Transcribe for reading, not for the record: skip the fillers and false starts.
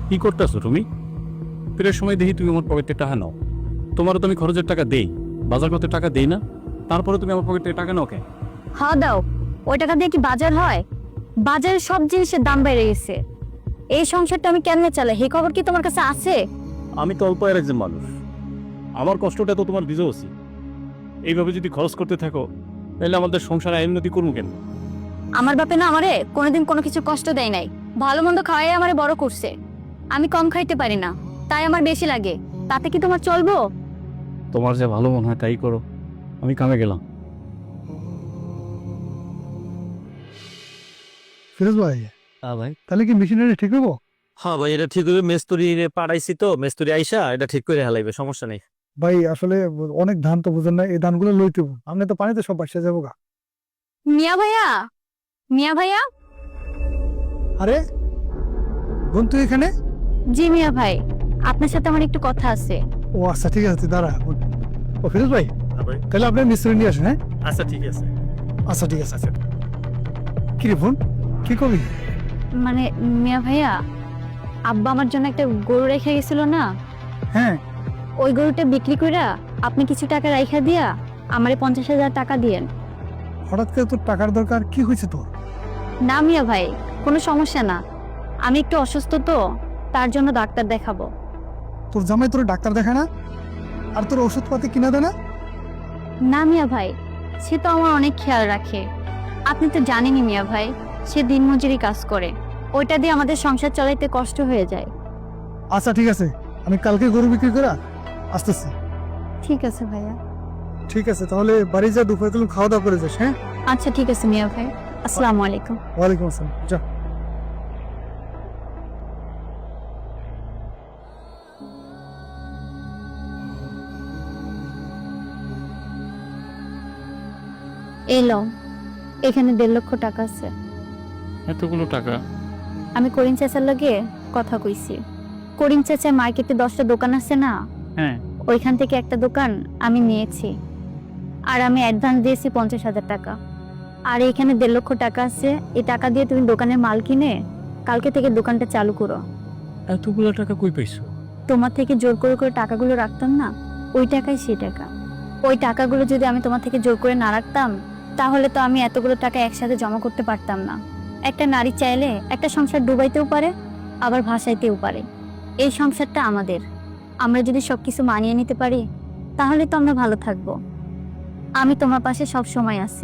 কি করতেছো তুমি? ফেরার সময় দেখি তুমি আমার পকেটে টাকা নাও। তোমারও তো আমি খরচের টাকা দেই, বাজার করতে টাকা দেই না? তারপরে তুমি আমার পকেটে টাকা নাও কেন? হ্যাঁ দাও, ওই টাকা দিয়ে কি বাজার হয়? বাজারে সব জিনিসের দাম বেড়ে গেছে। এই সংসারটা আমি কেমনে চালাই এই খবর কি তোমার কাছে আছে? আমি তো অল্প আয়ের একজন মানুষ, আমার কষ্টটা তো তোমার বুঝে উচিত। এইভাবে যদি খরচ করতে থাকো তাহলে আমাদের সংসারে উন্নতি করবো কেন? আমার বাপে না আমারে কোনোদিন কোনো কিছু কষ্ট দেয় নাই। ভালো মন্দ খাওয়াই আমারে বড় করছে। আমি কম খাইতে পারি না, তাই আমার বেশি লাগে। তাতে কি তোমার চলবো? তোমার যে ভালো মনে হয় তাই করো, আমি কামে গেলাম। ফিরোজ ভাই, হ্যাঁ ভাই। তাহলে কি মেশিনারি ঠিক হবো? হ্যাঁ ভাই, এটা ঠিক হবে। মেস্তুরি পাঠাইছি, তো মেস্তুরি আইসা এটা ঠিক করে হেলাইবে, সমস্যা নেই। ভাই আসলে অনেক ধান তো বুঝেন না, এই ধানগুলো লইতে হবো। আপনি তো পানিতে সব বাসা যাবো গা। মিয়া ভাইয়া, মিয়া ভাইয়া। আরে বোন তুই এখানে? জি মিয়া ভাই, আপনার সাথে আমার একটু কথা আছে। ও আচ্ছা ঠিক আছে, দাঁড়া। ও ফিরোজ ভাই, হ্যাঁ ভাই। তাহলে আপনি মিস্ত্রি নিয়ে আসেন। হ্যাঁ আচ্ছা ঠিক আছে। আচ্ছা ঠিক আছে। আচ্ছা কি রে বোন, কি করবি? মানে মিয়া ভাইয়া, আব্বা আমার জন্য একটা গরু রেখে গেছিল না, হ্যাঁ ওই গরুটা বিক্রি কইরা আপনি কিছু টাকা রাইখা দিয়া আমারে 50,000 টাকা দিয়েন। হঠাৎ করে তোর টাকার দরকার, কি হয়েছে তোর? না মিয়া ভাই, কোনো সমস্যা না। আমি একটু অসুস্থ তো, তার জন্য ডাক্তার দেখাবো। তোর জামাই তোর ডাক্তার দেখায় না, আর তোর ওষুধপাতি কিনা দেয় না? না মিয়া ভাই, সে তো আমার অনেক খেয়াল রাখে। আপনি তো জানেনই মিয়া ভাই, সে দিনমজুরি কাজ করে, ওইটা দিয়ে আমাদের সংসার চালাইতে কষ্ট হয়ে যায়। আচ্ছা ঠিক আছে, আমি কালকে গরু বিক্রি করা আসতেছি। ঠিক আছে ভাইয়া। ঠিক আছে, তাহলে বাড়ি যা, দুপুরে তুমি খাওয়া দাওয়া করে যাস। হ্যাঁ আচ্ছা ঠিক আছে মিয়া ভাই, আসসালামু আলাইকুম। ওয়ালাইকুম আসসালাম, যা। এই লও, এখানে 1.5 লক্ষ টাকা আছে। এতগুলো টাকা? আমি করিম চাচার লগে কথা কইছি। করিম চাচার মার্কেটে 10টা দোকান আছে না, হ্যাঁ। ওইখান থেকে একটা দোকান আমি নিয়েছি। আর আমি অ্যাডভান্স দিয়েছি 50,000 টাকা। আর এখানে 1.5 লক্ষ টাকা আছে। এই টাকা দিয়ে তুমি দোকানের মাল কিনে কালকে থেকে দোকানটা চালু করো। এতগুলো টাকা কই পাইছো? তোমার থেকে জোর করে করে টাকাগুলো রাখতাম না, ওই টাকাই সেই টাকা। ওই টাকাগুলো যদি আমি তোমার থেকে জোর করে না রাখতাম, তাহলে তো আমি এতগুলো টাকা একসাথে জমা করতে পারতাম না। একটা নারী চাইলে একটা সংসার ডুবাইতেও পারে, আবার ভাসাইতেও পারে। এই সংসারটা আমাদের। আমরা যদি সবকিছু মানিয়ে নিতে পারি, তাহলে তো আমরা ভালো থাকবো। আমি তোমার পাশে সব সময় আছি।